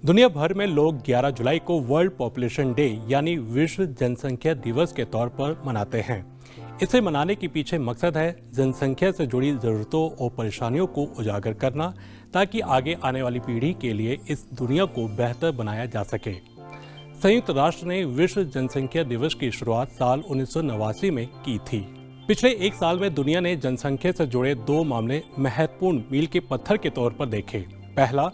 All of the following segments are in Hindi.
दुनिया भर में लोग 11 जुलाई को वर्ल्ड पॉपुलेशन डे यानी विश्व जनसंख्या दिवस के तौर पर मनाते हैं। इसे मनाने के पीछे मकसद है जनसंख्या से जुड़ी जरूरतों और परेशानियों को उजागर करना, ताकि आगे आने वाली पीढ़ी के लिए इस दुनिया को बेहतर बनाया जा सके। संयुक्त राष्ट्र ने विश्व जनसंख्या दिवस की शुरुआत साल 1989 में की थी। पिछले एक साल में दुनिया ने जनसंख्या से जुड़े दो मामले महत्वपूर्ण मील के पत्थर के तौर पर देखे। पहला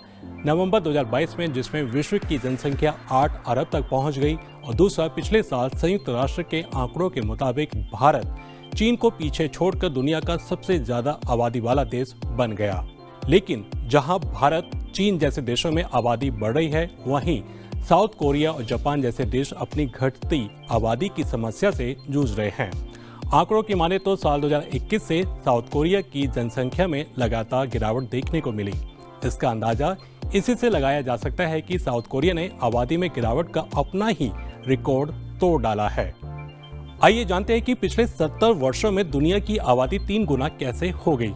नवंबर 2022 में, जिसमें विश्व की जनसंख्या 8 अरब तक पहुंच गई, और दूसरा पिछले साल संयुक्त राष्ट्र के आंकड़ों के मुताबिक भारत चीन को पीछे छोड़कर दुनिया का सबसे ज्यादा आबादी वाला देश बन गया। लेकिन जहां भारत चीन जैसे देशों में आबादी बढ़ रही है, वहीं साउथ कोरिया और जापान जैसे देश अपनी घटती आबादी की समस्या से जूझ रहे हैं। आंकड़ों की माने तो साल 2021 से साउथ कोरिया की जनसंख्या में लगातार गिरावट देखने को मिली। इसका अंदाजा इसी से लगाया जा सकता है कि साउथ कोरिया ने आबादी में गिरावट का अपना ही रिकॉर्ड तोड़ डाला है। आइए जानते हैं कि पिछले 70 वर्षों में दुनिया की आबादी 3 गुना कैसे हो गई।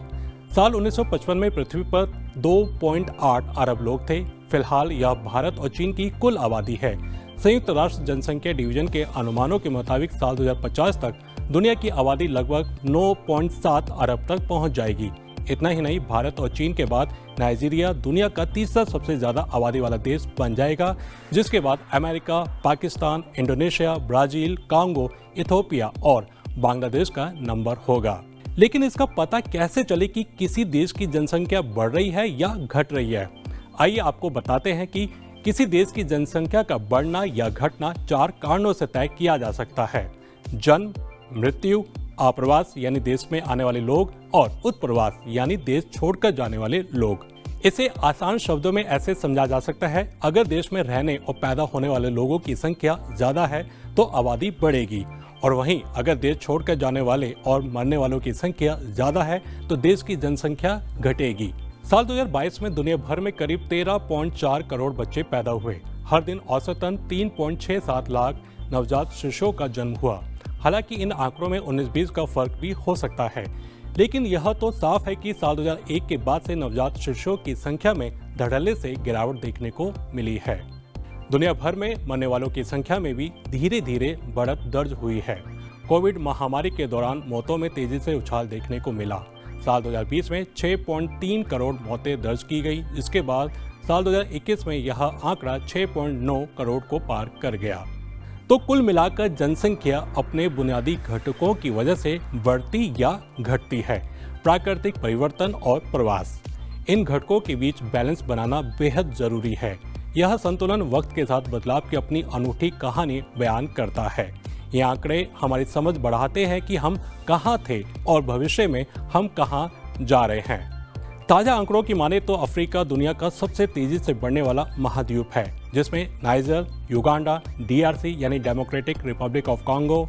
साल 1955 में पृथ्वी पर 2.8 अरब लोग थे। फिलहाल यह भारत और चीन की कुल आबादी है। संयुक्त राष्ट्र जनसंख्या डिवीजन के अनुमानों के मुताबिक साल 2050 तक दुनिया की आबादी लगभग 9.7 अरब तक पहुंच जाएगी। इतना ही नहीं, भारत और चीन के बाद नाइजीरिया दुनिया का तीसरा सबसे ज्यादा आबादी वाला देश बन जाएगा, जिसके बाद America, Pakistan, Indonesia, Brazil, Congo, Ethiopia और बांग्लादेश का नंबर होगा। लेकिन इसका पता कैसे चले कि किसी देश की जनसंख्या बढ़ रही है या घट रही है? आइए आपको बताते हैं कि किसी देश की जनसंख्या का बढ़ना या घटना 4 कारणों से तय किया जा सकता है: जन्म, मृत्यु, आप्रवास यानी देश में आने वाले लोग, और उत्प्रवास यानी देश छोड़कर जाने वाले लोग। इसे आसान शब्दों में ऐसे समझा जा सकता है, अगर देश में रहने और पैदा होने वाले लोगों की संख्या ज्यादा है तो आबादी बढ़ेगी, और वहीं अगर देश छोड़कर जाने वाले और मरने वालों की संख्या ज्यादा है तो देश की जनसंख्या घटेगी। साल 2022 में दुनिया भर में करीब 13.4 करोड़ बच्चे पैदा हुए। हर दिन औसतन 3.67 लाख नवजात शिशुओं का जन्म हुआ। हालांकि इन आंकड़ों में 19-20 का फर्क भी हो सकता है, लेकिन यह तो साफ है कि साल 2001 के बाद से नवजात शिशुओं की संख्या में धड़ल्ले से गिरावट देखने को मिली है। दुनिया भर में मरने वालों की संख्या में भी धीरे धीरे बढ़त दर्ज हुई है। कोविड महामारी के दौरान मौतों में तेजी से उछाल देखने को मिला। साल 2020 में 6.3 करोड़ मौतें दर्ज की गई, जिसके बाद साल 2021 में यह आंकड़ा 6.9 करोड़ को पार कर गया। तो कुल मिलाकर जनसंख्या अपने बुनियादी घटकों की वजह से बढ़ती या घटती है: प्राकृतिक परिवर्तन और प्रवास। इन घटकों के बीच बैलेंस बनाना बेहद जरूरी है। यह संतुलन वक्त के साथ बदलाव की अपनी अनूठी कहानी बयान करता है। ये आंकड़े हमारी समझ बढ़ाते हैं कि हम कहाँ थे और भविष्य में हम कहाँ जा रहे हैं। ताजा आंकड़ों की माने तो अफ्रीका दुनिया का सबसे तेजी से बढ़ने वाला महाद्वीप है, जिसमें नाइजर, युगांडा, DRC यानी Democratic Republic of Congo,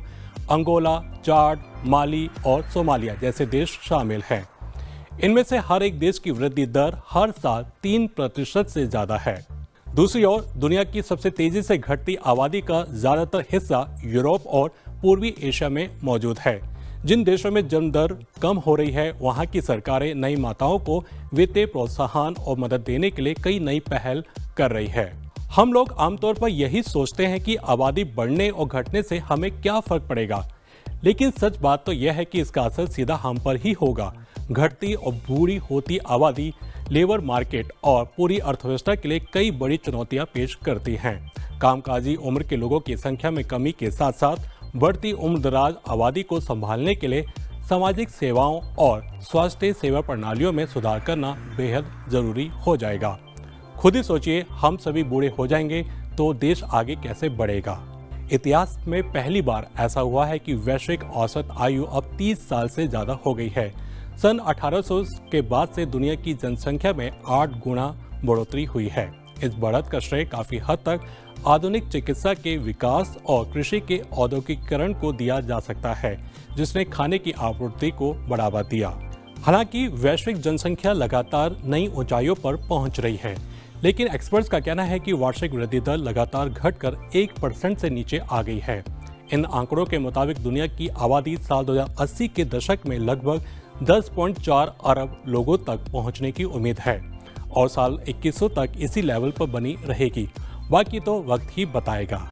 Angola, Chad, Mali और सोमालिया जैसे देश शामिल हैं। इनमें से हर एक देश की वृद्धि दर हर साल 3% से ज्यादा है। दूसरी ओर दुनिया की सबसे तेजी से घटती आबादी का ज्यादातर हिस्सा यूरोप और पूर्वी एशिया में मौजूद है। जिन देशों में जन्म दर कम हो रही है, वहां की सरकारें नई माताओं को वित्तीय प्रोत्साहन और मदद देने के लिए कई नई पहल कर रही है। हम लोग आमतौर पर यही सोचते हैं कि आबादी बढ़ने और घटने से हमें क्या फर्क पड़ेगा, लेकिन सच बात तो यह है कि इसका असर सीधा हम पर ही होगा। घटती और बूढ़ी होती आबादी लेबर मार्केट और पूरी अर्थव्यवस्था के लिए कई बड़ी चुनौतियां पेश करती हैं। कामकाजी उम्र के लोगों की संख्या में कमी के साथ साथ बढ़ती उम्रदराज आबादी को संभालने के लिए सामाजिक सेवाओं और स्वास्थ्य सेवा प्रणालियों में सुधार करना बेहद जरूरी हो जाएगा। खुद ही सोचिए, हम सभी बूढ़े हो जाएंगे तो देश आगे कैसे बढ़ेगा। इतिहास में पहली बार ऐसा हुआ है कि वैश्विक औसत आयु अब 30 साल से ज्यादा हो गई है। सन 1800 के बाद से दुनिया की जनसंख्या में 8 गुना बढ़ोतरी हुई है। इस बढ़त का श्रेय काफी हद तक आधुनिक चिकित्सा के विकास और कृषि के औद्योगिकीकरण को दिया जा सकता है, जिसने खाने की आपूर्ति को बढ़ावा दिया। हालांकि वैश्विक जनसंख्या लगातार नई ऊंचाइयों पर पहुंच रही है, लेकिन एक्सपर्ट्स का कहना है कि वार्षिक वृद्धि दर लगातार घटकर 1% से नीचे आ गई है। इन आंकड़ों के मुताबिक दुनिया की आबादी साल 2080 के दशक में लगभग 10.4 अरब लोगों तक पहुंचने की उम्मीद है। और साल 2100 तक इसी लेवल पर बनी रहेगी। बाकी तो वक्त ही बताएगा।